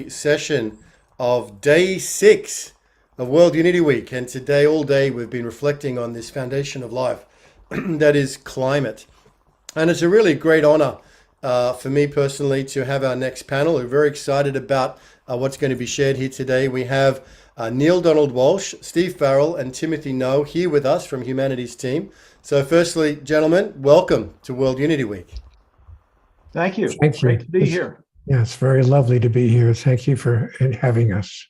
Session of day 6 of World Unity Week. And today, all day, we've been reflecting on this foundation of life that is climate. And it's a really great honor for me personally to have our next panel. We're very excited about what's going to be shared here today. We have Neale, Donald, Walsh, Steve Farell, and Timothy Noe here with us from Humanities Team. So firstly, gentlemen, welcome to World Unity Week. Thank you. Thank you. Great to be here. Yeah, it's very lovely to be here. Thank you for having us.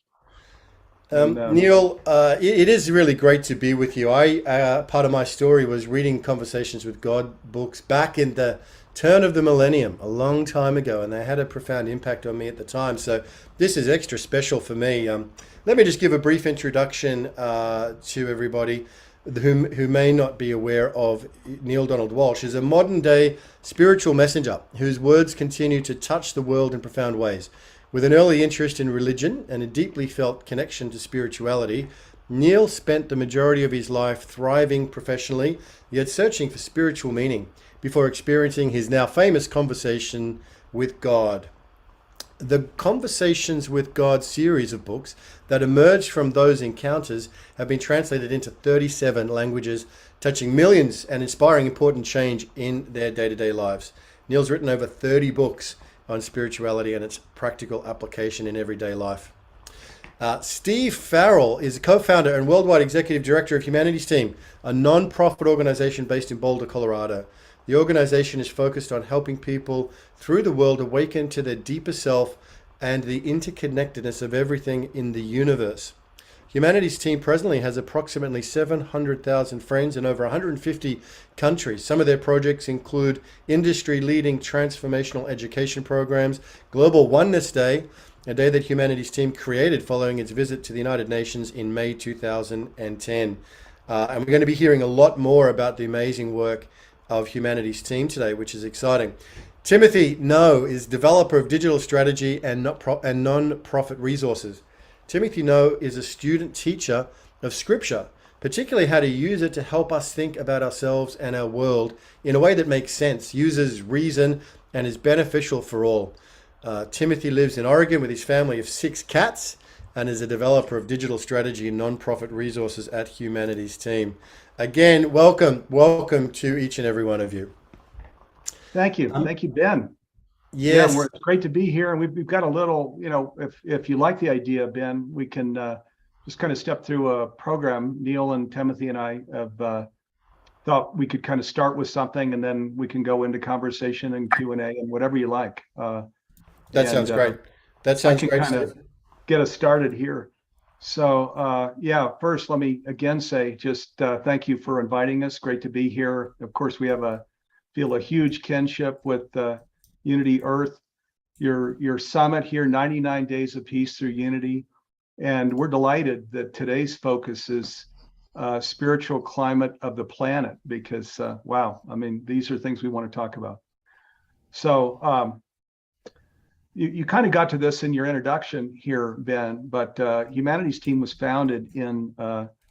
Neale, it is really great to be with you. Part of my story was reading Conversations with God books back in the turn of the millennium, a long time ago, and they had a profound impact on me at the time. So this is extra special for me. Let me just give a brief introduction to everybody who may not be aware of Neale Donald Walsh. Is a modern day spiritual messenger whose words continue to touch the world in profound ways. With an early interest in religion and a deeply felt connection to spirituality, Neale spent the majority of his life thriving professionally, yet searching for spiritual meaning before experiencing his now famous conversation with God. The Conversations with God series of books that emerged from those encounters have been translated into 37 languages, touching millions and inspiring important change in their day-to-day lives. Neale's written over 30 books on spirituality and its practical application in everyday life. Steve Farell is a co-founder and worldwide executive director of Humanities Team, a non-profit organization based in Boulder, Colorado. The organization is focused on helping people through the world awaken to their deeper self and the interconnectedness of everything in the universe. Humanities Team presently has approximately 700,000 friends in over 150 countries. Some of their projects include industry-leading transformational education programs, Global Oneness Day, a day that Humanities Team created following its visit to the United Nations in May 2010. And we're going to be hearing a lot more about the amazing work of Humanities Team today, which is exciting. Timothy Noe is developer of digital strategy and non-profit resources. Timothy Noe is a student teacher of scripture, particularly how to use it to help us think about ourselves and our world in a way that makes sense, uses reason, and is beneficial for all. Timothy lives in Oregon with his family of 6 cats and is a developer of digital strategy and non-profit resources at Humanities Team. Again, welcome to each and every one of you. Thank you. Thank you, Ben. Yes. Yeah, it's great to be here. And we've got a little, if you like the idea, Ben, we can just kind of step through a program. Neale and Timothy and I have thought we could kind of start with something, and then we can go into conversation and Q&A and whatever you like. Sounds great. That sounds great. Kind of get us started here. So, first, let me again say just thank you for inviting us. Great to be here. Of course, we feel a huge kinship with Unity Earth, your summit here, 99 Days of Peace through Unity. And we're delighted that today's focus is spiritual climate of the planet, because, these are things we want to talk about. So you kind of got to this in your introduction here, Ben, but Humanities Team was founded in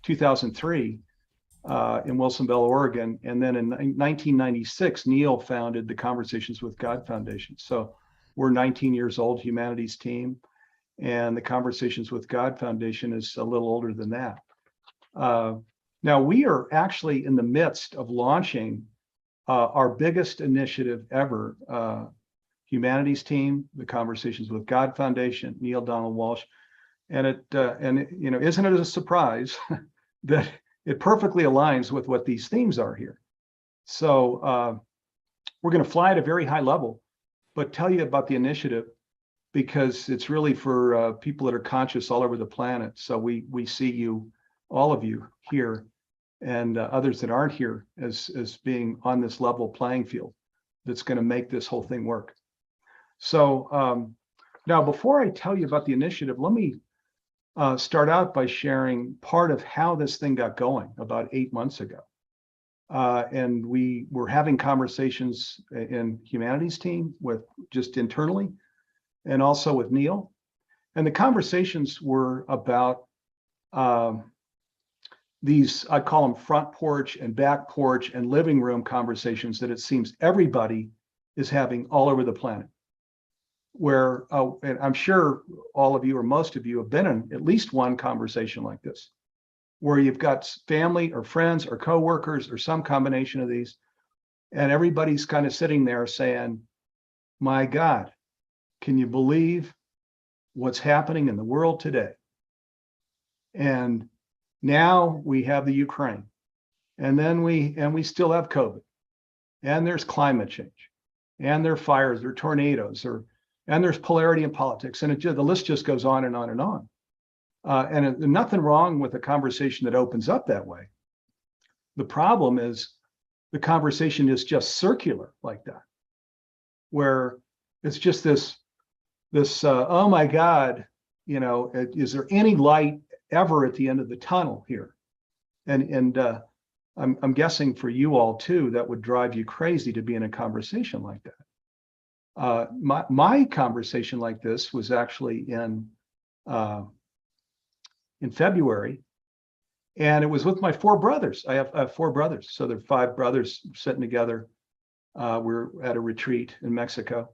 2003 in Wilsonville, Oregon. And then in 1996, Neale founded the Conversations with God Foundation. So we're 19 years old, Humanities Team, and the Conversations with God Foundation is a little older than that. Now, we are actually in the midst of launching our biggest initiative ever, Humanities Team, the Conversations with God Foundation, Neale, Donal, Walsh. And isn't it a surprise that it perfectly aligns with what these themes are here? So we're going to fly at a very high level, but tell you about the initiative, because it's really for people that are conscious all over the planet. So we see you, all of you here, and others that aren't here as being on this level playing field that's going to make this whole thing work. So now, before I tell you about the initiative, let me start out by sharing part of how this thing got going about 8 months ago. And we were having conversations in Humanities Team with just internally, and also with Neale. And the conversations were about these, I call them front porch and back porch and living room conversations that it seems everybody is having all over the planet. where, and I'm sure all of you or most of you have been in at least one conversation like this, where you've got family or friends or coworkers or some combination of these, and everybody's kind of sitting there saying, my God, can you believe what's happening in the world today? And now we have the Ukraine, and then we still have COVID, and there's climate change, and there are fires, there are tornadoes, and there's polarity in politics, and the list just goes on and on and on. And nothing wrong with a conversation that opens up that way. The problem is the conversation is just circular like that, where it's just this oh my God, is there any light ever at the end of the tunnel here? And I'm guessing for you all too, that would drive you crazy to be in a conversation like that. My conversation like this was actually in February, and it was with my four brothers. I have four brothers, so there are five brothers sitting together. We're at a retreat in Mexico.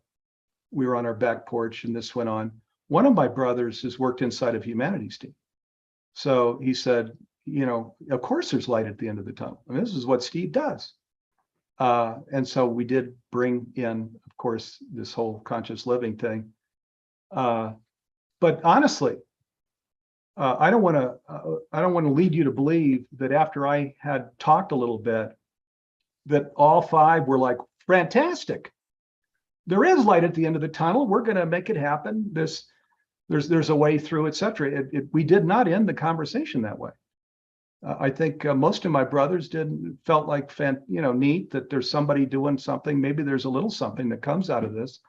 We were on our back porch, and this went on. One of my brothers has worked inside of humanities team, so he said, of course there's light at the end of the tunnel. I mean, this is what Steve does. And so we did bring in, of course, this whole conscious living thing. But honestly, I don't want to lead you to believe that after I had talked a little bit, that all five were like, fantastic. There is light at the end of the tunnel. We're going to make it happen. There's a way through, etc. We did not end the conversation that way. I think most of my brothers felt like, neat that there's somebody doing something. Maybe there's a little something that comes out of this,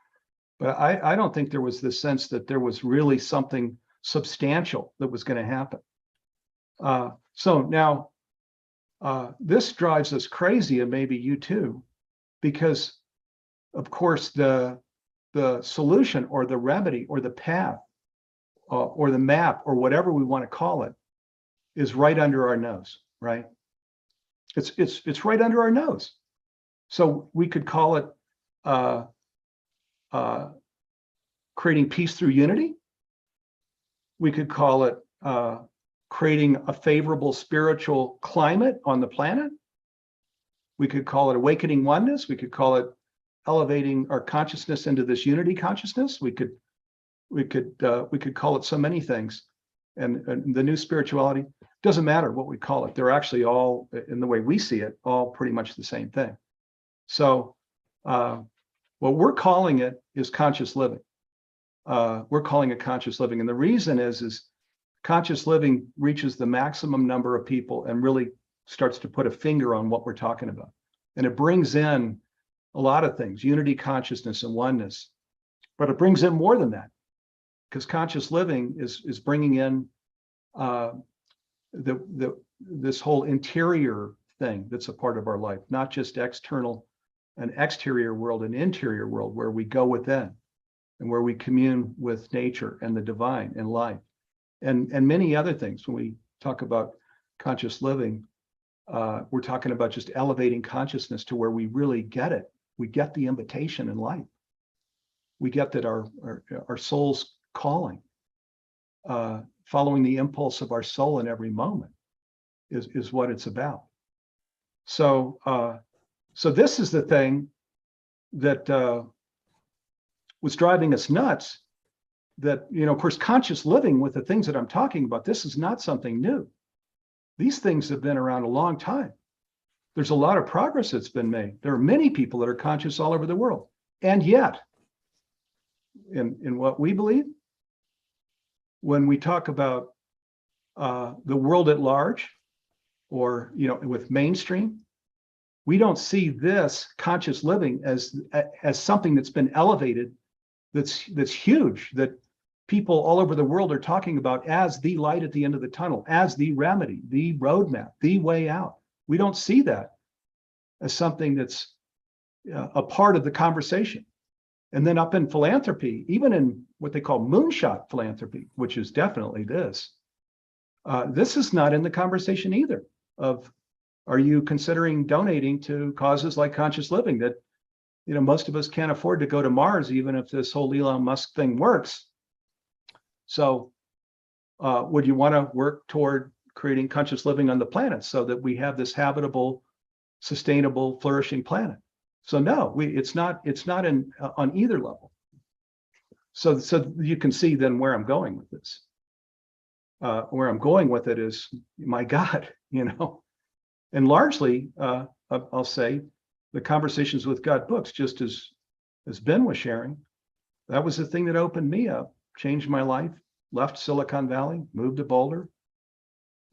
but I don't think there was this sense that there was really something substantial that was going to happen. So now this drives us crazy, and maybe you too, because of course the solution or the remedy or the path or the map or whatever we want to call it is right under our nose, right? It's right under our nose. So we could call it creating peace through unity. We could call it creating a favorable spiritual climate on the planet. We could call it awakening oneness. We could call it elevating our consciousness into this unity consciousness. We could call it so many things. And the new spirituality, doesn't matter what we call it. They're actually all, in the way we see it, all pretty much the same thing. So what we're calling it is conscious living. We're calling it conscious living. And the reason is conscious living reaches the maximum number of people and really starts to put a finger on what we're talking about. And it brings in a lot of things, unity, consciousness, and oneness. But it brings in more than that, because conscious living is bringing in this whole interior thing that's a part of our life, not just an exterior world, an interior world where we go within and where we commune with nature and the divine and life and many other things. When we talk about conscious living, we're talking about just elevating consciousness to where we really get it. We get the invitation in life. We get that our soul's calling, following the impulse of our soul in every moment is what it's about. So this is the thing that was driving us nuts, that, of course, conscious living with the things that I'm talking about, this is not something new. These things have been around a long time. There's a lot of progress that's been made. There are many people that are conscious all over the world. And yet, in what we believe, when we talk about the world at large, or with mainstream, we don't see this conscious living as something that's been elevated, that's huge, that people all over the world are talking about as the light at the end of the tunnel, as the remedy, the roadmap, the way out. We don't see that as something that's a part of the conversation. And then up in philanthropy, even in what they call moonshot philanthropy, which is definitely this is not in the conversation either. Of, are you considering donating to causes like conscious living that most of us can't afford to go to Mars, even if this whole Elon Musk thing works. So would you want to work toward creating conscious living on the planet so that we have this habitable, sustainable, flourishing planet? So no, it's not on either level. So you can see then where I'm going with this. Where I'm going with it is, my God, and largely, I'll say, the Conversations with God books, just as Ben was sharing, that was the thing that opened me up, changed my life, left Silicon Valley, moved to Boulder.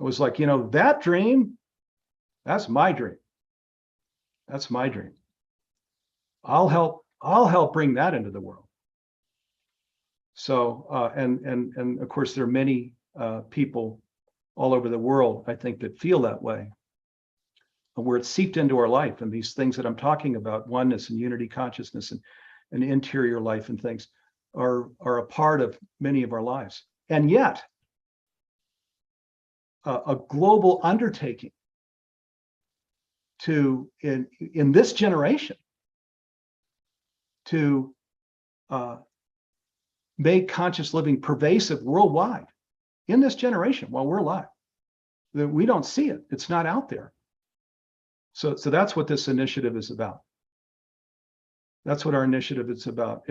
It was like, that dream, that's my dream. That's my dream. I'll help bring that into the world. So, and of course, there are many people all over the world, I think, that feel that way, where it's seeped into our life. And these things that I'm talking about, oneness and unity consciousness and interior life and things, are a part of many of our lives. And yet, a global undertaking to, in this generation, to make conscious living pervasive worldwide in this generation while we're alive. That we don't see it. It's not out there. So that's what this initiative is about. That's what our initiative is about.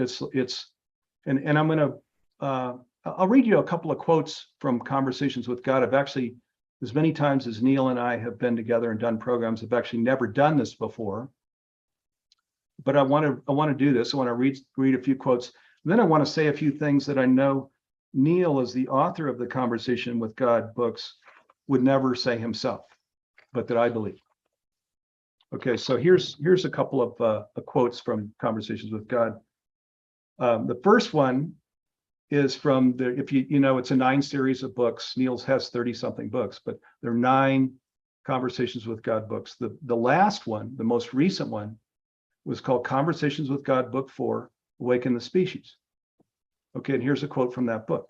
And I'm going to, I'll read you a couple of quotes from Conversations with God. I've actually, as many times as Neale and I have been together and done programs, I've actually never done this before. But I want to do this. I want to read a few quotes. Then I want to say a few things that I know Neale, as the author of the Conversation with God books, would never say himself, but that I believe. Okay, so here's a couple of quotes from Conversations with God. The first one is from if you know, it's a 9 series of books. Neale's has 30-something books, but there are 9 Conversations with God books. The last one, the most recent one, was called Conversations with God, Book 4, Awaken the Species. Okay, and here's a quote from that book.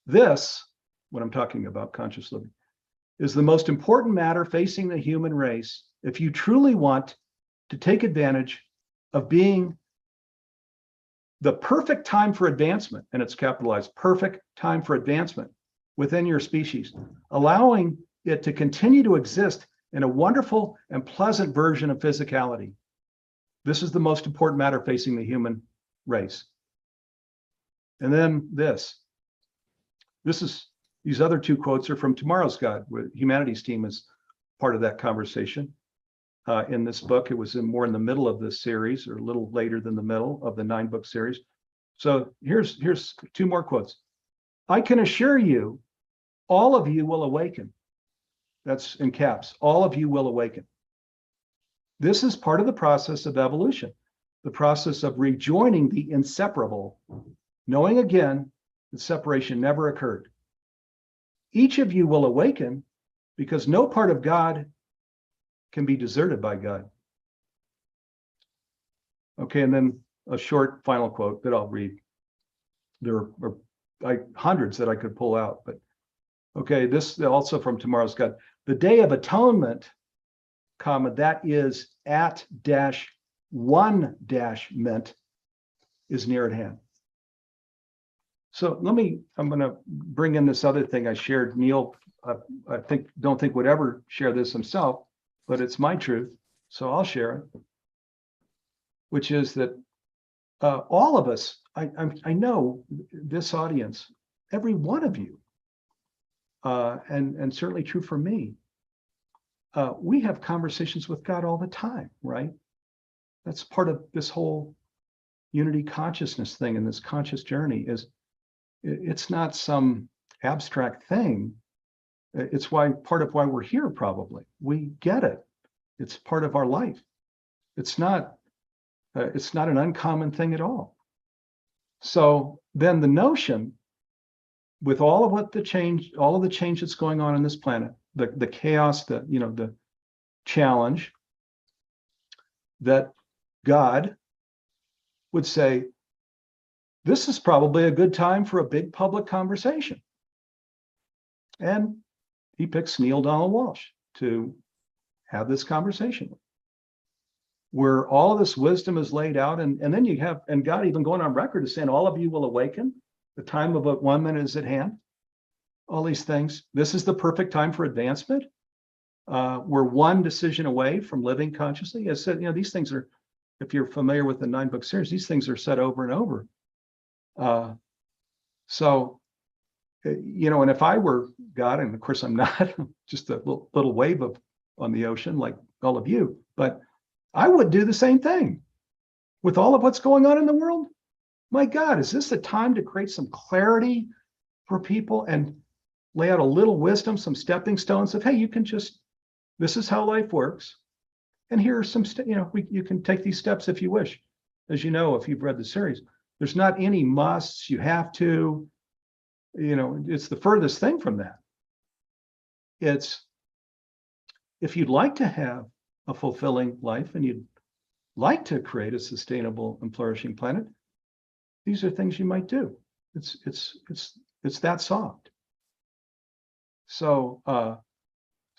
This, what I'm talking about, conscious living, is the most important matter facing the human race if you truly want to take advantage of being the perfect time for advancement, and it's capitalized, perfect time for advancement within your species, allowing it to continue to exist in a wonderful and pleasant version of physicality. This is the most important matter facing the human race. And then these other 2 quotes are from Tomorrow's God, where Humanity's Team is part of that conversation. In this book, it was more in the middle of this series, or a little later than the middle of the 9-book series. So here's 2 more quotes. I can assure you, all of you will awaken. That's in caps. All of you will awaken. This is part of the process of evolution, the process of rejoining the inseparable, knowing again that separation never occurred. Each of you will awaken because no part of God can be deserted by God. Okay, and then a short final quote that I'll read. There are hundreds that I could pull out, but okay, this also from Tomorrow's God. The Day of Atonement, that is @-1-ment, is near at hand. So I'm going to bring in this other thing I shared. Neale, don't think would ever share this himself, but it's my truth, so I'll share it, which is that all of us, I know this audience, every one of you, and certainly true for me, we have conversations with God all the time, right? That's part of this whole unity consciousness thing, and this conscious journey it's not some abstract thing. It's part of why we're here, probably. We get it. It's part of our life. It's not an uncommon thing at all. So then the notion, with all of the change that's going on this planet, the chaos, the challenge, that God would say, this is probably a good time for a big public conversation. And he picks Neale Donal Walsh to have this conversation. where all this wisdom is laid out. And then you have, and God even going on record as saying, all of you will awaken. The time of one minute is at hand. All these things. This is the perfect time for advancement. We're one decision away from living consciously. As said, these things are, if you're familiar with the 9-book series, these things are said over and over. And if I were God, and of course I'm not, just a little wave on the ocean like all of you, but I would do the same thing with all of what's going on in the world. My God, is this the time to create some clarity for people and lay out a little wisdom, some stepping stones of, hey, you can just, this is how life works. And here are some, you can take these steps if you wish. As you know, if you've read the series, there's not any musts, you have to, it's the furthest thing from that. It's, if you'd like to have a fulfilling life and you'd like to create a sustainable and flourishing planet, these are things you might do. It's that soft. So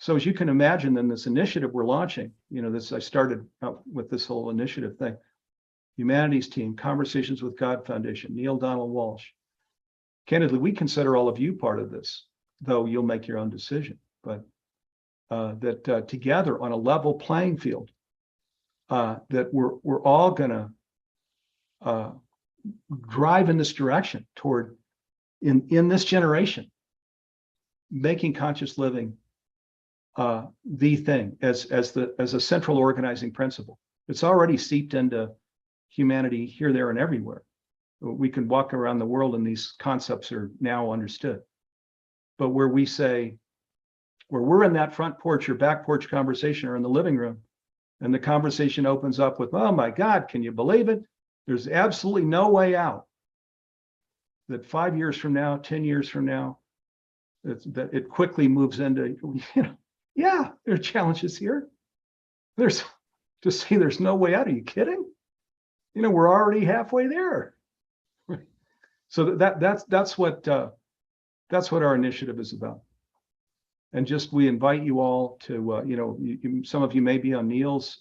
as you can imagine, then this initiative we're launching, I started out with this whole initiative thing. Humanities Team, Conversations with God Foundation, Neale, Donal, Walsh. Candidly, we consider all of you part of this, though you'll make your own decision. But that together on a level playing field, that we're all going to drive in this direction toward, in this generation, making conscious living the thing as a central organizing principle. It's already seeped into humanity here, there, and everywhere. We can walk around the world and these concepts are now understood. But where we say, where we're in that front porch or back porch conversation or in the living room, and the conversation opens up with, oh my God, can you believe it? There's absolutely no way out. That 5 years from now, 10 years from now, that it quickly moves into, yeah, there are challenges here. There's no way out. Are you kidding? We're already halfway there. So that's what our initiative is about. And just, we invite you all to, some of you may be on Neale's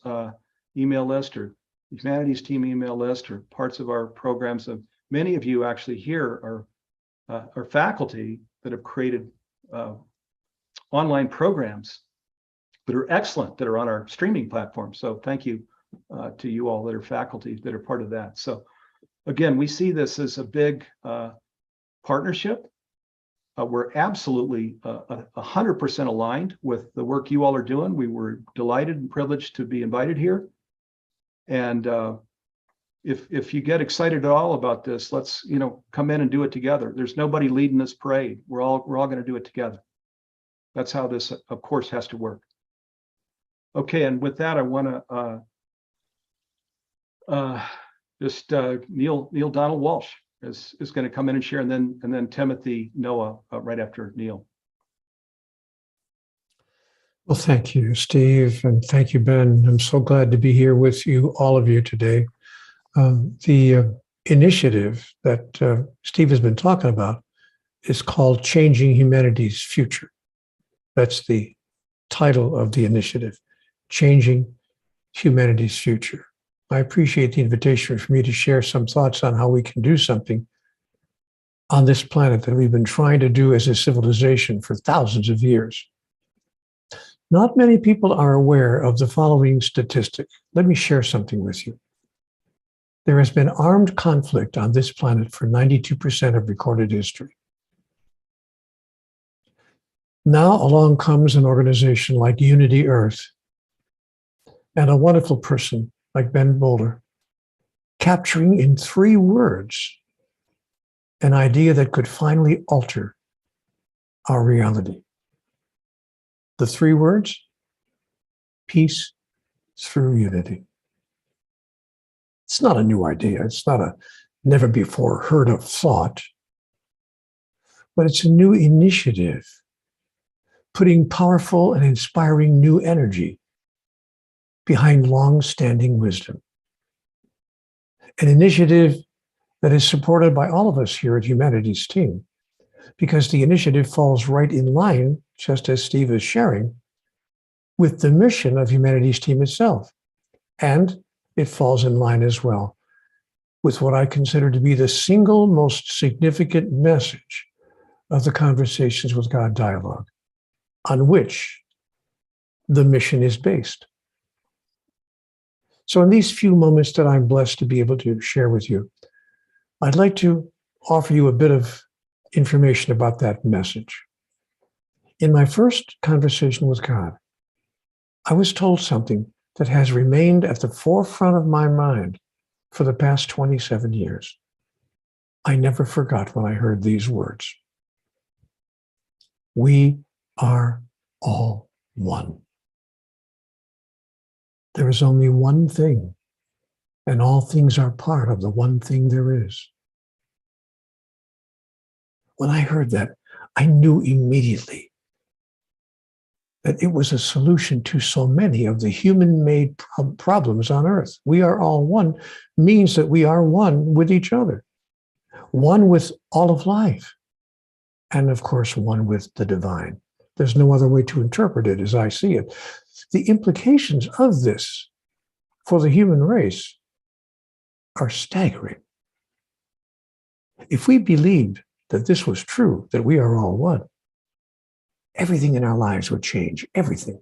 email list or Humanities Team email list or parts of our programs. Of many of you actually here are faculty that have created online programs that are excellent, that are on our streaming platform. So thank you to you all that are faculty that are part of that. So again, we see this as a big partnership. We're absolutely 100% aligned with the work you all are doing. We were delighted and privileged to be invited here. And if you get excited at all about this, let's come in and do it together. There's nobody leading this parade. We're all going to do it together. That's how this, of course, has to work. Okay, and with that, I want to Neale Donal Walsh is going to come in and share, and then Timothy Noah right after Neale. Well, thank you, Steve, and thank you, Ben. I'm so glad to be here with you, all of you today. The initiative that Steve has been talking about is called Changing Humanity's Future. That's the title of the initiative, Changing Humanity's Future. I appreciate the invitation for me to share some thoughts on how we can do something on this planet that we've been trying to do as a civilization for thousands of years. Not many people are aware of the following statistic. Let me share something with you. There has been armed conflict on this planet for 92% of recorded history. Now along comes an organization like Unity Earth and a wonderful person like Ben Boulder, capturing in 3 words an idea that could finally alter our reality. The 3 words: peace through unity. It's not a new idea. It's not a never before heard of thought, but it's a new initiative, putting powerful and inspiring new energy behind long-standing wisdom. An initiative that is supported by all of us here at Humanities Team, because the initiative falls right in line, just as Steve is sharing, with the mission of Humanities Team itself, and it falls in line as well with what I consider to be the single most significant message of the Conversations with God dialogue, on which the mission is based. So in these few moments that I'm blessed to be able to share with you, I'd like to offer you a bit of information about that message. In my first conversation with God, I was told something that has remained at the forefront of my mind for the past 27 years. I never forgot when I heard these words. We are all one. There is only one thing, and all things are part of the one thing there is. When I heard that, I knew immediately that it was a solution to so many of the human-made problems on earth. We are all one means that we are one with each other, one with all of life, and of course, one with the divine. There's no other way to interpret it as I see it. The implications of this for the human race are staggering. If we believed that this was true, that we are all one, everything in our lives would change, everything.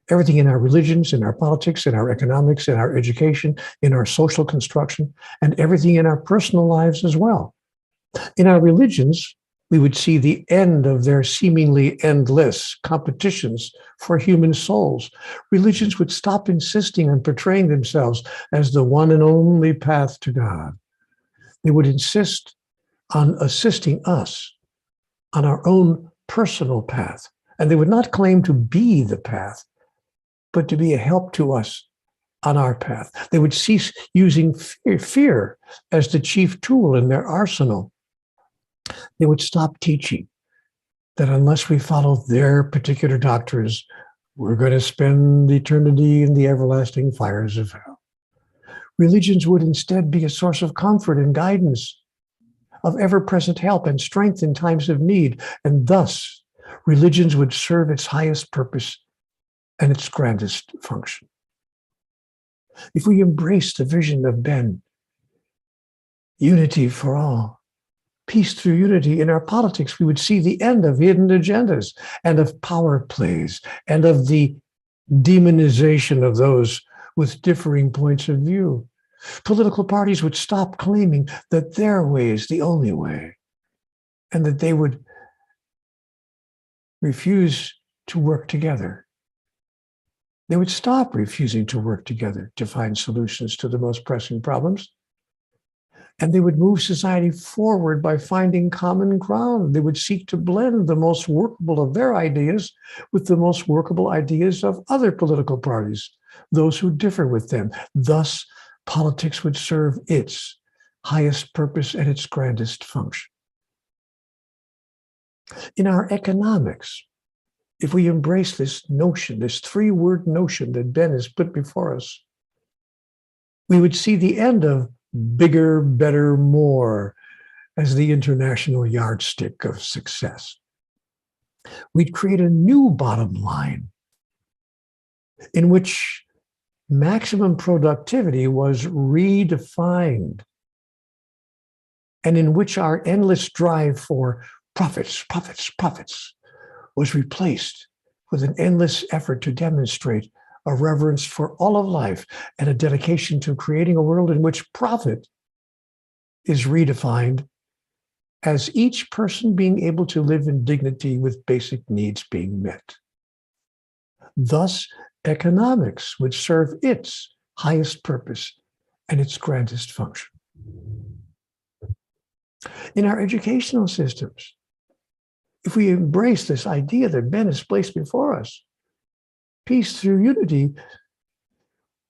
Everything in our religions, in our politics, in our economics, in our education, in our social construction, and everything in our personal lives as well. In our religions, we would see the end of their seemingly endless competitions for human souls. Religions would stop insisting on portraying themselves as the one and only path to God. They would insist on assisting us on our own personal path. And they would not claim to be the path, but to be a help to us on our path. They would cease using fear as the chief tool in their arsenal. They would stop teaching that unless we follow their particular doctrines, we're going to spend eternity in the everlasting fires of hell. Religions would instead be a source of comfort and guidance, of ever-present help and strength in times of need, and thus religions would serve its highest purpose and its grandest function. If we embrace the vision of Ben, unity for all, peace through unity in our politics, we would see the end of hidden agendas and of power plays and of the demonization of those with differing points of view. Political parties would stop claiming that their way is the only way and that they would refuse to work together. They would stop refusing to work together to find solutions to the most pressing problems. And they would move society forward by finding common ground. They would seek to blend the most workable of their ideas with the most workable ideas of other political parties, those who differ with them. Thus, politics would serve its highest purpose and its grandest function. In our economics, if we embrace this notion, this three-word notion that Ben has put before us, we would see the end of bigger, better, more as the international yardstick of success. We'd create a new bottom line in which maximum productivity was redefined and in which our endless drive for profits was replaced with an endless effort to demonstrate a reverence for all of life and a dedication to creating a world in which profit is redefined as each person being able to live in dignity with basic needs being met. Thus, economics would serve its highest purpose and its grandest function. In our educational systems, if we embrace this idea that Ben has placed before us, peace through unity,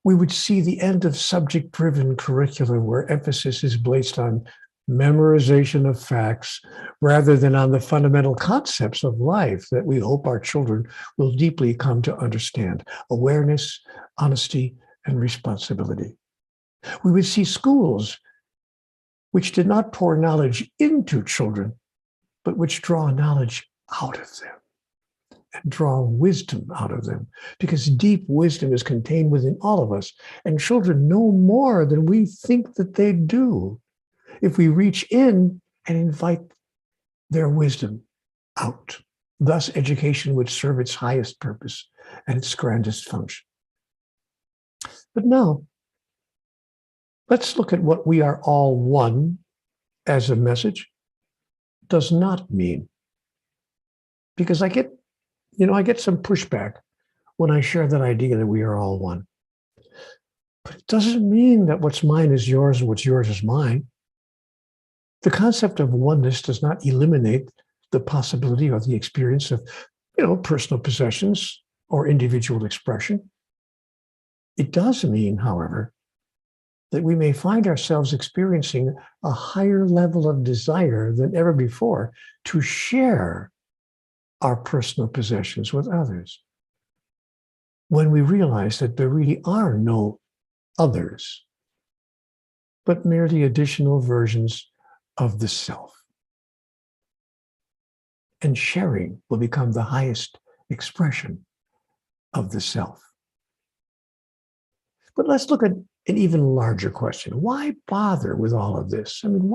we would see the end of subject-driven curricula where emphasis is placed on memorization of facts rather than on the fundamental concepts of life that we hope our children will deeply come to understand: awareness, honesty, and responsibility. We would see schools which did not pour knowledge into children, but which draw knowledge out of them. and draw wisdom out of them, because deep wisdom is contained within all of us, and children know more than we think that they do if we reach in and invite their wisdom out. Thus, education would serve its highest purpose and its grandest function. But now, let's look at what "we are all one" as a message does not mean. Because I get some pushback when I share that idea that we are all one. But it doesn't mean that what's mine is yours and what's yours is mine. The concept of oneness does not eliminate the possibility or the experience of, personal possessions or individual expression. It does mean, however, that we may find ourselves experiencing a higher level of desire than ever before to share our personal possessions with others, when we realize that there really are no others, but merely additional versions of the self. And sharing will become the highest expression of the self. But let's look at an even larger question. Why bother with all of this? I mean,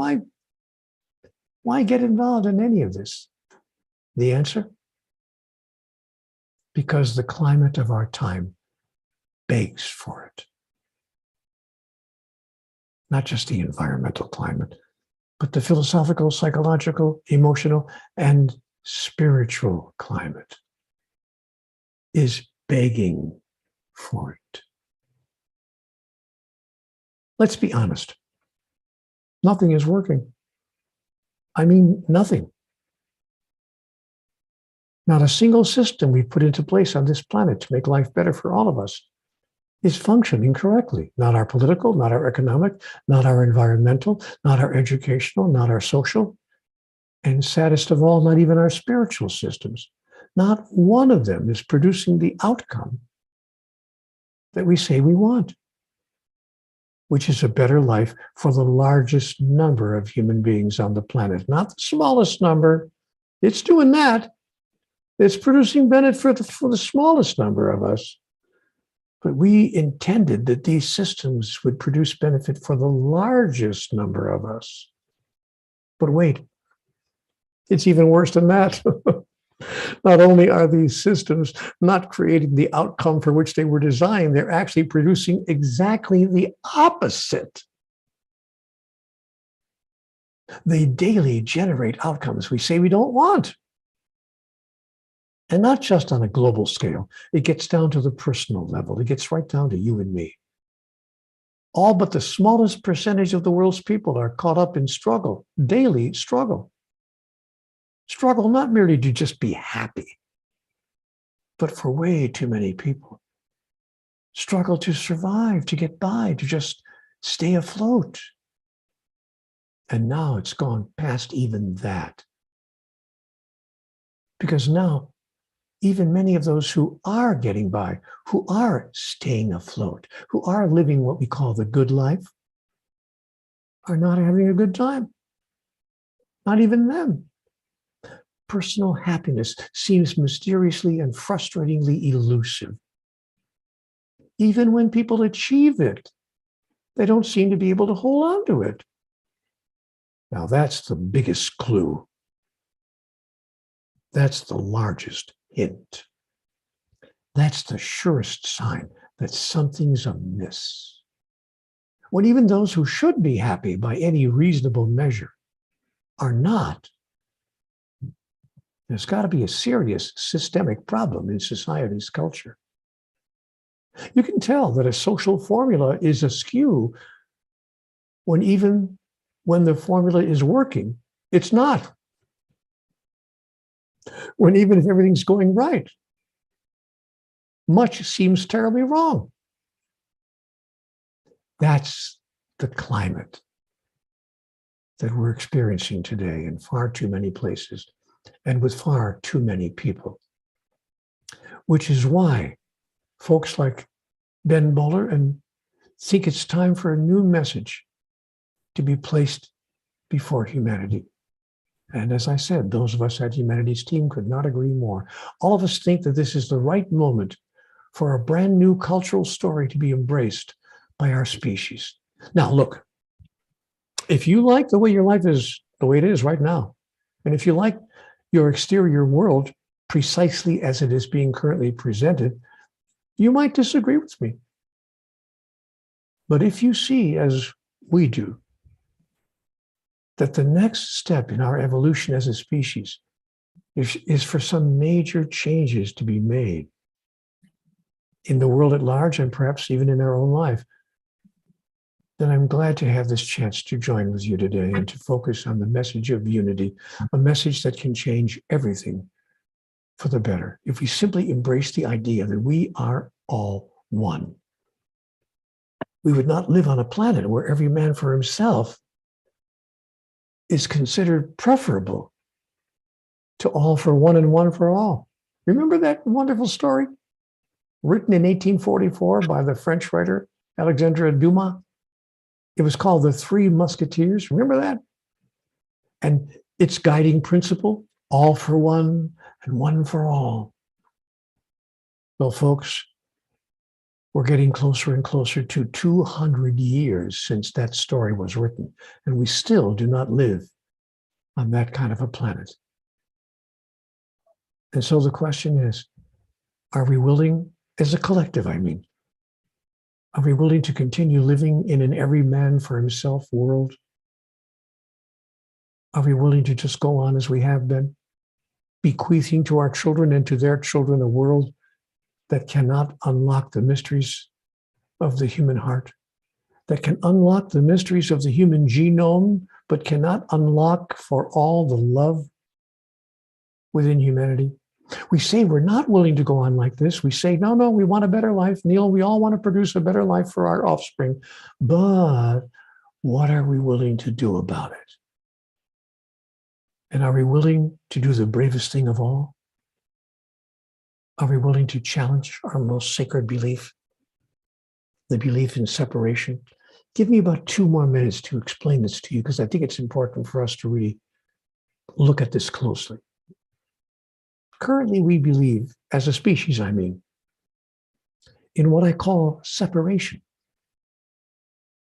why get involved in any of this? The answer? Because the climate of our time begs for it. Not just the environmental climate, but the philosophical, psychological, emotional, and spiritual climate is begging for it. Let's be honest. Nothing is working. I mean, nothing. Not a single system we've put into place on this planet to make life better for all of us is functioning correctly. Not our political, not our economic, not our environmental, not our educational, not our social, and saddest of all, not even our spiritual systems. Not one of them is producing the outcome that we say we want, which is a better life for the largest number of human beings on the planet, not the smallest number. It's doing that. It's producing benefit for the smallest number of us. But we intended that these systems would produce benefit for the largest number of us. But wait, it's even worse than that. Not only are these systems not creating the outcome for which they were designed, they're actually producing exactly the opposite. They daily generate outcomes we say we don't want. And not just on a global scale. It gets down to the personal level. It gets right down to you and me. All but the smallest percentage of the world's people are caught up in struggle, daily struggle. Struggle not merely to just be happy, but for way too many people. Struggle to survive, to get by, to just stay afloat. And now it's gone past even that. Because now, even many of those who are getting by, who are staying afloat, who are living what we call the good life, are not having a good time. Not even them. Personal happiness seems mysteriously and frustratingly elusive. Even when people achieve it, they don't seem to be able to hold on to it. Now that's the biggest clue. That's the largest hint. That's the surest sign that something's amiss. When even those who should be happy by any reasonable measure are not, there's got to be a serious systemic problem in society's culture. You can tell that a social formula is askew when the formula is working, it's not. When even if everything's going right, much seems terribly wrong. That's the climate that we're experiencing today in far too many places and with far too many people. Which is why folks like Ben Bowler think it's time for a new message to be placed before humanity. And as I said, those of us at Humanities Team could not agree more. All of us think that this is the right moment for a brand new cultural story to be embraced by our species. Now, look, if you like the way your life is the way it is right now, and if you like your exterior world precisely as it is being currently presented, you might disagree with me. But if you see, as we do, that the next step in our evolution as a species is for some major changes to be made in the world at large and perhaps even in our own life, then I'm glad to have this chance to join with you today and to focus on the message of unity, a message that can change everything for the better if we simply embrace the idea that we are all one. We would not live on a planet where every man for himself is considered preferable to all for one and one for all. Remember that wonderful story written in 1844 by the French writer Alexandre Dumas? It was called The Three Musketeers. Remember that? And its guiding principle, all for one and one for all. Well, folks, we're getting closer and closer to 200 years since that story was written, and we still do not live on that kind of a planet. And so the question is, are we willing, as a collective, are we willing to continue living in an every man for himself world? Are we willing to just go on as we have been, bequeathing to our children and to their children a world that cannot unlock the mysteries of the human heart, that can unlock the mysteries of the human genome, but cannot unlock for all the love within humanity? We say we're not willing to go on like this. We say, no, we want a better life. Neale, we all want to produce a better life for our offspring. But what are we willing to do about it? And are we willing to do the bravest thing of all? Are we willing to challenge our most sacred belief, the belief in separation? Give me about 2 more minutes to explain this to you, because I think it's important for us to really look at this closely. Currently, we believe, as a species, in what I call separation.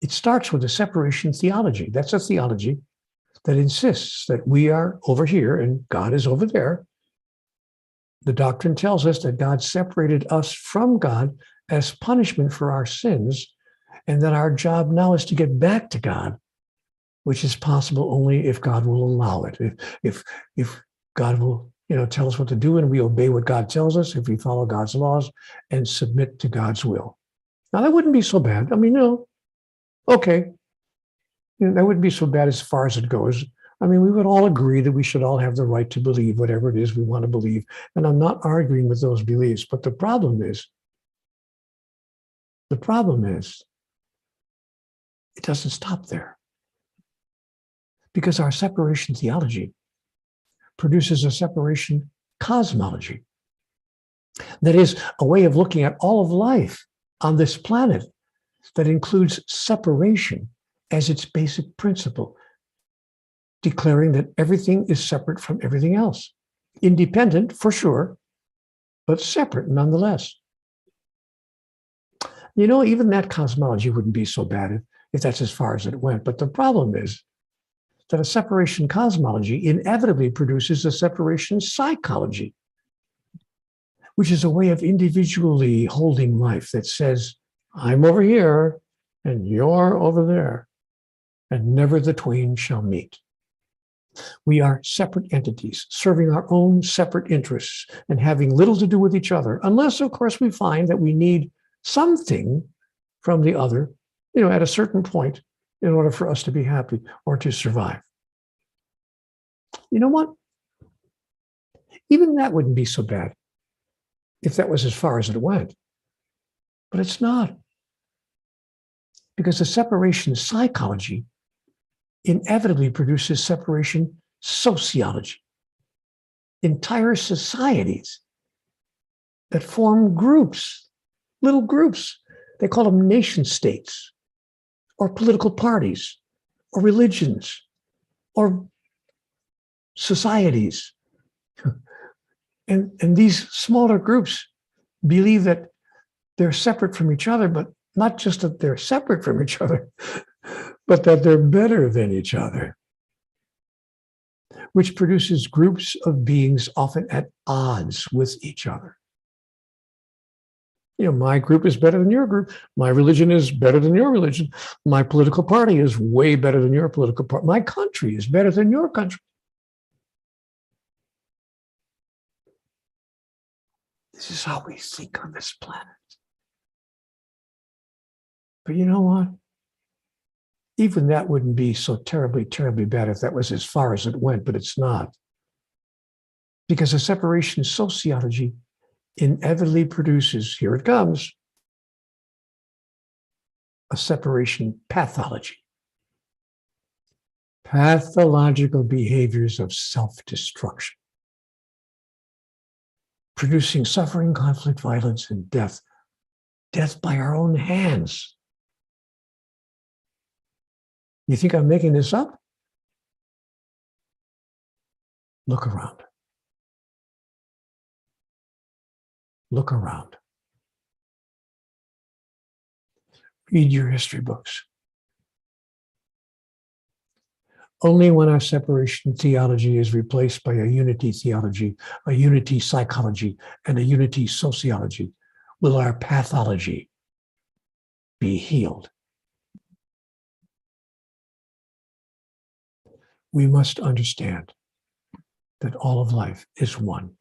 It starts with a separation theology. That's a theology that insists that we are over here and God is over there. The doctrine tells us that God separated us from God as punishment for our sins, and that our job now is to get back to God, which is possible only if God will allow it. If God will, tell us what to do and we obey what God tells us, if we follow God's laws and submit to God's will. Now, that wouldn't be so bad. Okay. That wouldn't be so bad as far as it goes. We would all agree that we should all have the right to believe whatever it is we want to believe. And I'm not arguing with those beliefs, but the problem is, it doesn't stop there. Because our separation theology produces a separation cosmology. That is a way of looking at all of life on this planet that includes separation as its basic principle, declaring that everything is separate from everything else. Independent, for sure, but separate nonetheless. Even that cosmology wouldn't be so bad if that's as far as it went. But the problem is that a separation cosmology inevitably produces a separation psychology, which is a way of individually holding life that says, I'm over here and you're over there, and never the twain shall meet. We are separate entities, serving our own separate interests and having little to do with each other, unless, of course, we find that we need something from the other, at a certain point in order for us to be happy or to survive. You know what? Even that wouldn't be so bad if that was as far as it went. But it's not. Because the separation psychology inevitably produces separation sociology. Entire societies that form groups, little groups. They call them nation states, or political parties, or religions, or societies. And these smaller groups believe that they're separate from each other, but not just that they're separate from each other, but that they're better than each other, which produces groups of beings often at odds with each other. You know, my group is better than your group. My religion is better than your religion. My political party is way better than your political party. My country is better than your country. This is how we think on this planet. But you know what? Even that wouldn't be so terribly, terribly bad if that was as far as it went, but it's not. Because a separation sociology inevitably produces, here it comes, a separation pathology. Pathological behaviors of self-destruction, producing suffering, conflict, violence, and death. Death by our own hands. You think I'm making this up? Look around. Look around. Read your history books. Only when our separation theology is replaced by a unity theology, a unity psychology, and a unity sociology will our pathology be healed. We must understand that all of life is one.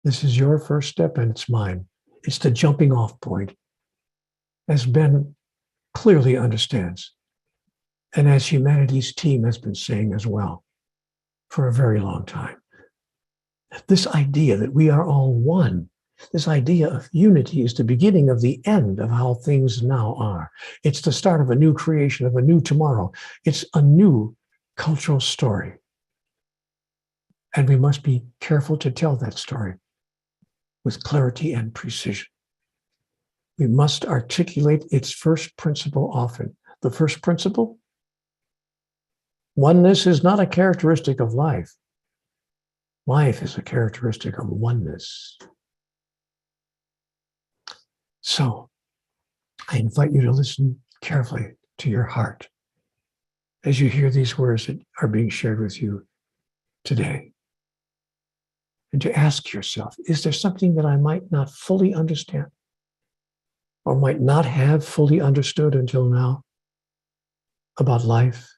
This is your first step, and it's mine. It's the jumping off point, as Ben clearly understands, and as humanity's team has been saying as well for a very long time. This idea that we are all one, this idea of unity is the beginning of the end of how things now are. It's the start of a new creation, of a new tomorrow. It's a new cultural story. And we must be careful to tell that story with clarity and precision. We must articulate its first principle often. The first principle? Oneness is not a characteristic of life. Life is a characteristic of oneness. So, I invite you to listen carefully to your heart as you hear these words that are being shared with you today. And to ask yourself, is there something that I might not fully understand or might not have fully understood until now about life,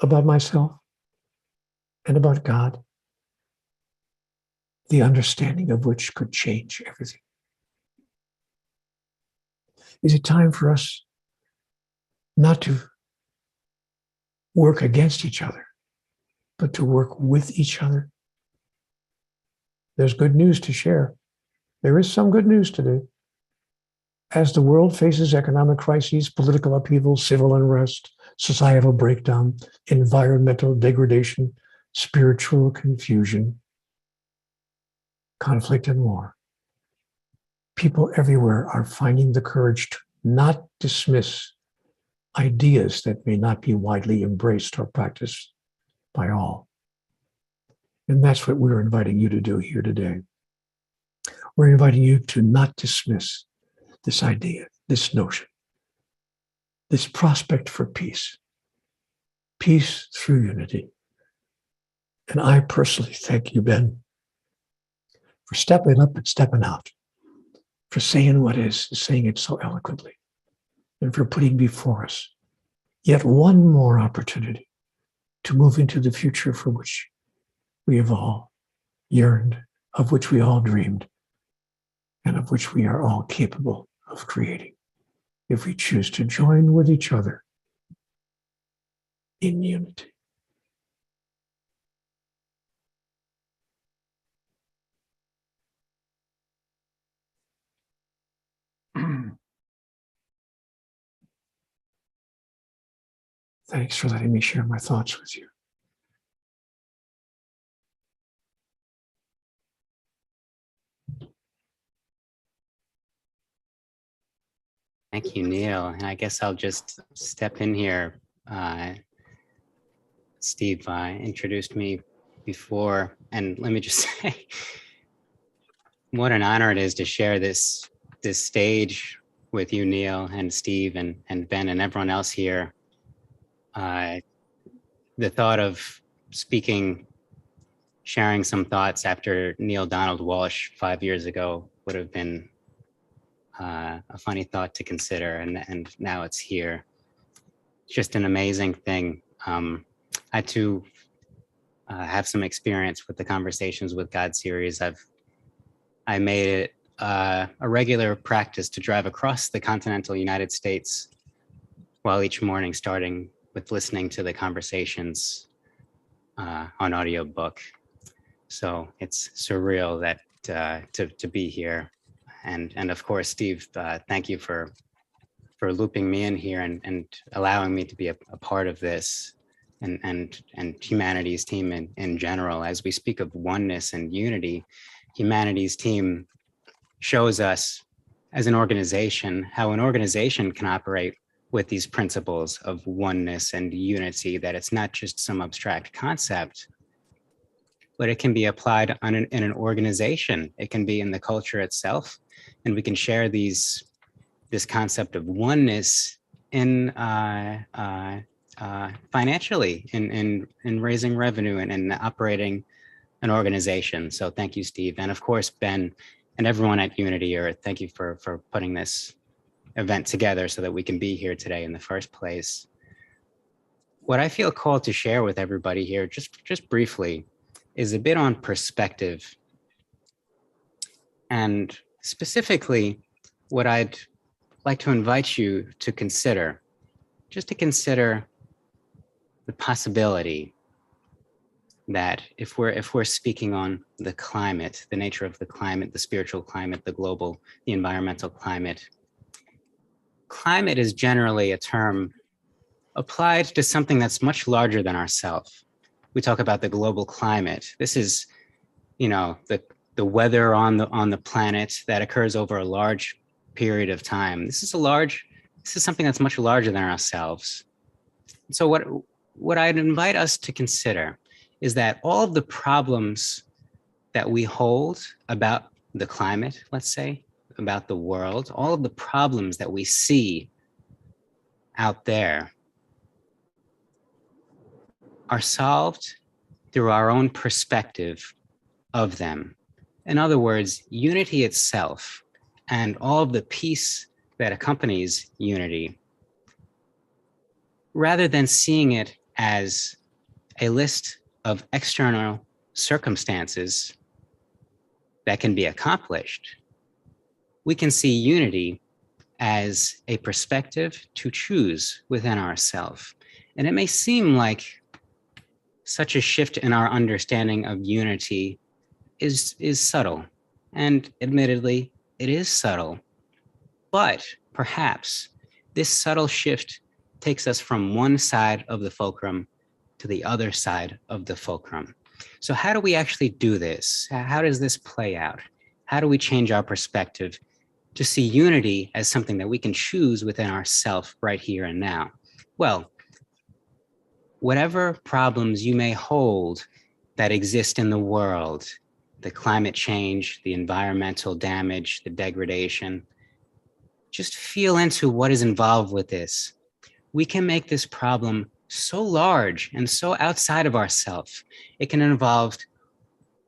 about myself, and about God, the understanding of which could change everything? Is it time for us not to work against each other, but to work with each other? There's good news to share. There is some good news today. As the world faces economic crises, political upheaval, civil unrest, societal breakdown, environmental degradation, spiritual confusion, conflict, and war, people everywhere are finding the courage to not dismiss ideas that may not be widely embraced or practiced by all. And that's what we're inviting you to do here today. We're inviting you to not dismiss this idea, this notion, this prospect for peace, peace through unity. And I personally thank you, Ben, for stepping up and stepping out, for saying what is, saying it so eloquently, and for putting before us yet one more opportunity to move into the future for which we have all yearned, of which we all dreamed, and of which we are all capable of creating, if we choose to join with each other in unity. Thanks for letting me share my thoughts with you. Thank you, Neale. And I guess I'll just step in here. Steve introduced me before. And let me just say, what an honor it is to share this stage with you, Neale, and Steve, and Ben, and everyone else here. The thought of speaking, sharing some thoughts after Neale Donald Walsh 5 years ago would have been a funny thought to consider, and now it's here. It's just an amazing thing. I too have some experience with the Conversations with God series. I made it a regular practice to drive across the continental United States while each morning starting with listening to the conversations on audiobook. So it's surreal that to be here. And of course, Steve, thank you for looping me in here and allowing me to be a part of this and Humanities team in general. As we speak of oneness and unity, Humanities team shows us as an organization how an organization can operate with these principles of oneness and unity, that it's not just some abstract concept, but it can be applied in an organization. It can be in the culture itself, and we can share this concept of oneness in financially, in raising revenue and operating an organization. So thank you, Steve, and of course Ben and everyone at Unity Earth. Thank you for putting this event together so that we can be here today in the first place. What I feel called to share with everybody here, just briefly, is a bit on perspective. And specifically, what I'd like to invite you to consider, just to consider the possibility that if we're speaking on the climate, the nature of the climate, the spiritual climate, the global, the environmental climate, climate is generally a term applied to something that's much larger than ourselves. We talk about the global climate. This is, the weather on the planet that occurs over a large period of time. This is something that's much larger than ourselves. So what I'd invite us to consider is that all of the problems that we hold about the climate, let's say, about the world, all of the problems that we see out there are solved through our own perspective of them. In other words, unity itself and all of the peace that accompanies unity, rather than seeing it as a list of external circumstances that can be accomplished, we can see unity as a perspective to choose within ourselves. And it may seem like such a shift in our understanding of unity is subtle, and admittedly, it is subtle. But perhaps this subtle shift takes us from one side of the fulcrum to the other side of the fulcrum. So how do we actually do this? How does this play out? How do we change our perspective to see unity as something that we can choose within ourselves right here and now? Well, whatever problems you may hold that exist in the world, the climate change, the environmental damage, the degradation, just feel into what is involved with this. We can make this problem so large and so outside of ourselves. It can involve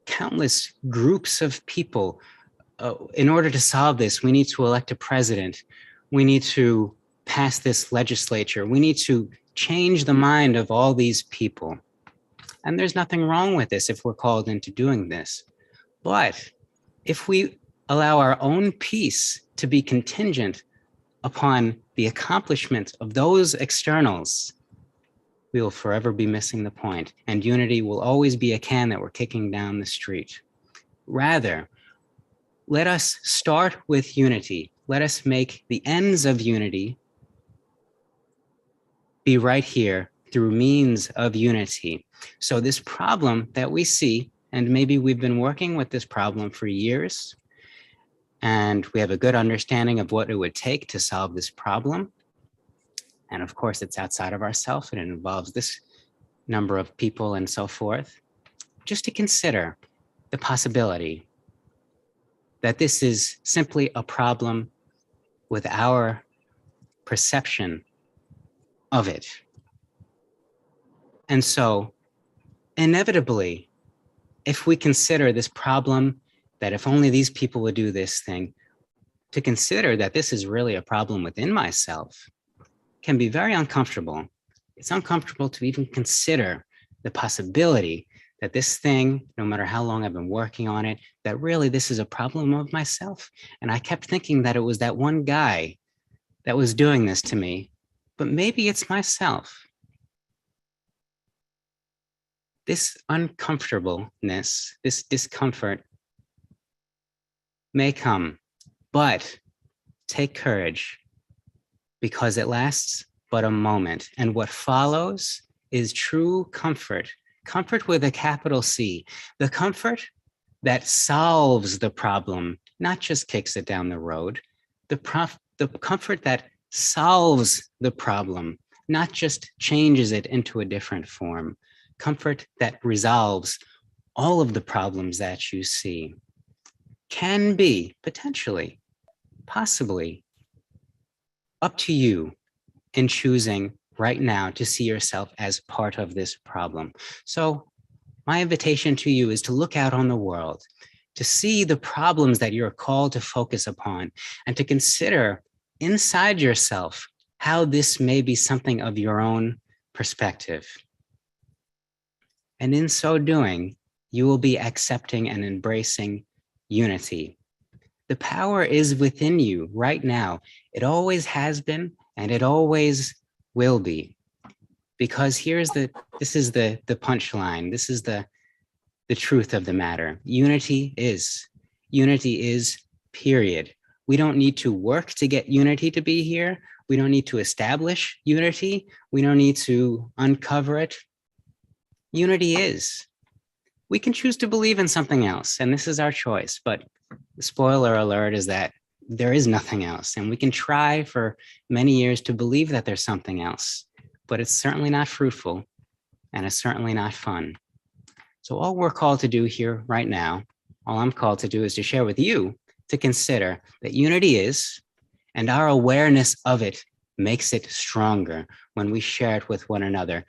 countless groups of people. In order to solve this, we need to elect a president. We need to pass this legislature. We need to change the mind of all these people. And there's nothing wrong with this if we're called into doing this. But if we allow our own peace to be contingent upon the accomplishment of those externals, we will forever be missing the point, and unity will always be a can that we're kicking down the street. Rather, let us start with unity. Let us make the ends of unity be right here through means of unity. So this problem that we see, and maybe we've been working with this problem for years, and we have a good understanding of what it would take to solve this problem. And of course, it's outside of ourselves, and it involves this number of people and so forth, just to consider the possibility that this is simply a problem with our perception of it. And so inevitably, if we consider this problem, that if only these people would do this thing, to consider that this is really a problem within myself can be very uncomfortable. It's uncomfortable to even consider the possibility that this thing, no matter how long I've been working on it, that really this is a problem of myself. And I kept thinking that it was that one guy that was doing this to me, but maybe it's myself. This uncomfortableness, this discomfort may come, but take courage, because it lasts but a moment. And what follows is true comfort, comfort with a capital C, the comfort that solves the problem, not just kicks it down the road, the comfort that solves the problem, not just changes it into a different form, comfort that resolves all of the problems that you see, can be potentially, possibly up to you in choosing right now to see yourself as part of this problem. So my invitation to you is to look out on the world, to see the problems that you're called to focus upon, and to consider inside yourself how this may be something of your own perspective. And in so doing, you will be accepting and embracing unity. The power is within you right now. It always has been, and it always will be. Because this is the punchline. This is the truth of the matter. Unity is, period. We don't need to work to get unity to be here. We don't need to establish unity. We don't need to uncover it. Unity is. We can choose to believe in something else, and this is our choice, but the spoiler alert is that there is nothing else, and we can try for many years to believe that there's something else, but it's certainly not fruitful, and it's certainly not fun. So all we're called to do here right now, all I'm called to do is to share with you to consider that unity is, and our awareness of it makes it stronger when we share it with one another.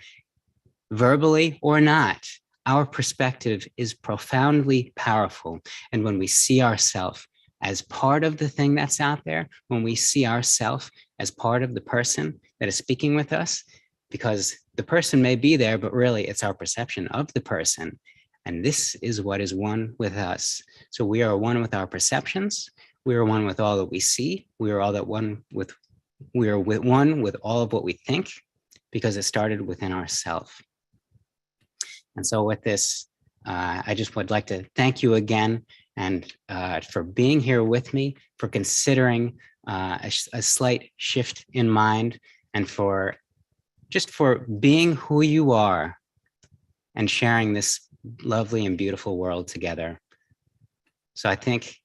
Verbally or not, our perspective is profoundly powerful. And when we see ourselves as part of the thing that's out there, when we see ourselves as part of the person that is speaking with us, because the person may be there, but really it's our perception of the person. And this is what is one with us. So we are one with our perceptions. We are one with all that we see. We are one with all of what we think, because it started within ourselves. And so with this, I just would like to thank you again, and for being here with me, for considering a slight shift in mind, and for being who you are and sharing this lovely and beautiful world together. So I think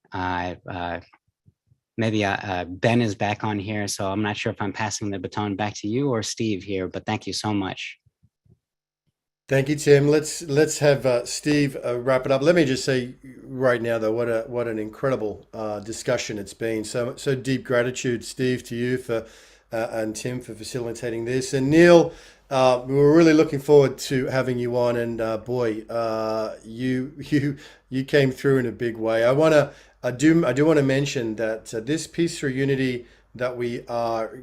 maybe Ben is back on here, so I'm not sure if I'm passing the baton back to you or Steve here, but thank you so much. Thank you, Tim. Let's have Steve wrap it up. Let me just say right now, though, what an incredible discussion it's been. So deep gratitude, Steve, to you for and Tim for facilitating this, and Neale. We were really looking forward to having you on, and boy, you came through in a big way. I do want to mention that this Peace Through Unity that we are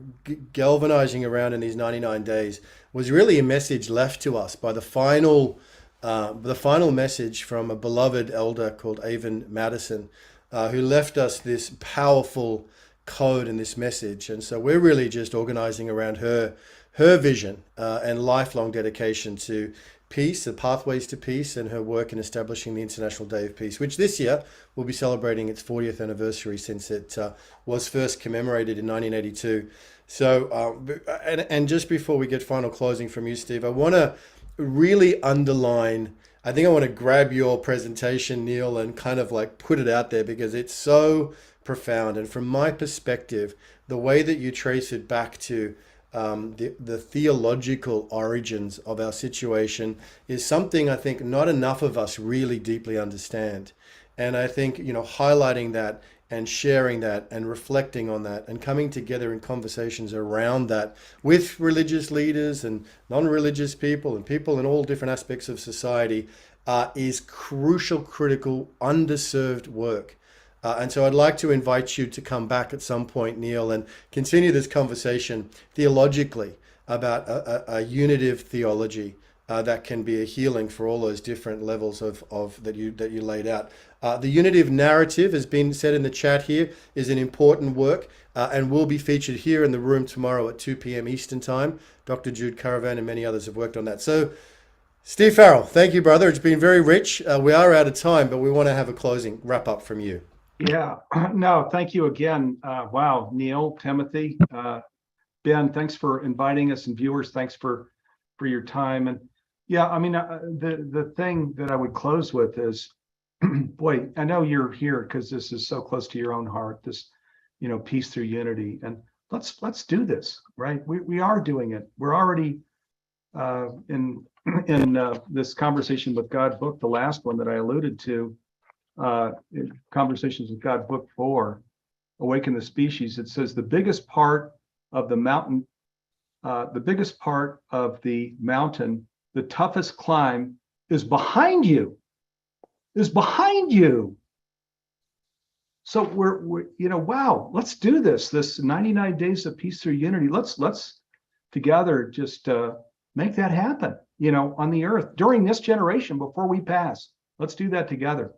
galvanizing around in these 99 days was really a message left to us by the final message from a beloved elder called Avon Madison, who left us this powerful code and this message. And so we're really just organizing around her vision and lifelong dedication to peace, the pathways to peace, and her work in establishing the International Day of Peace, which this year will be celebrating its 40th anniversary since it was first commemorated in 1982. So, and just before we get final closing from you, Steve, I want to really underline, I think I want to grab your presentation, Neale, and kind of like put it out there, because it's so profound. And from my perspective, the way that you trace it back to the theological origins of our situation is something I think not enough of us really deeply understand. And I think, highlighting that and sharing that and reflecting on that and coming together in conversations around that with religious leaders and non-religious people and people in all different aspects of society is crucial, critical, underserved work. And so I'd like to invite you to come back at some point, Neale, and continue this conversation theologically about a unitive theology that can be a healing for all those different levels of that you laid out. The unitive narrative, has been said in the chat here, is an important work and will be featured here in the room tomorrow at 2 p.m. Eastern Time. Dr. Jude Caravan and many others have worked on that. So, Steve Farell, thank you, brother. It's been very rich. We are out of time, but we want to have a closing wrap up from you. Yeah, no, thank you again. Wow, Neale, Timothy, Ben, thanks for inviting us, and viewers, thanks for your time. And yeah, I mean, the thing that I would close with is, boy, I know you're here because this is so close to your own heart, this, peace through unity. And let's do this, right? We are doing it. We're already in this Conversation with God book, the last one that I alluded to, Conversations with God book 4, Awaken the Species. It says the biggest part of the mountain, the toughest climb is behind you. So we're wow, let's do this 99 days of peace through unity. Let's together just make that happen, on the earth during this generation before we pass. Let's do that together.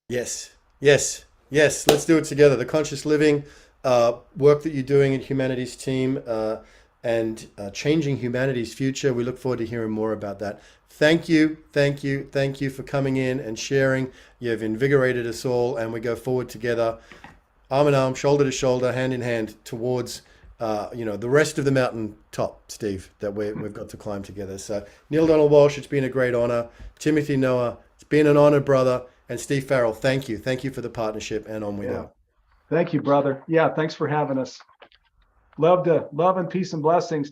Yes. Let's do it together. The conscious living work that you're doing in Humanity's team and changing humanity's future. We look forward to hearing more about that. Thank you for coming in and sharing. You've invigorated us all, and we go forward together, arm in arm, shoulder to shoulder, hand in hand, towards the rest of the mountain top, Steve, that we've got to climb together. So, Neale Donal Walsh, it's been a great honor. Timothy Noah, it's been an honor, brother. And Steve Farell, thank you for the partnership, and on we go. Thank you, brother. Yeah, thanks for having us. Love and peace and blessings.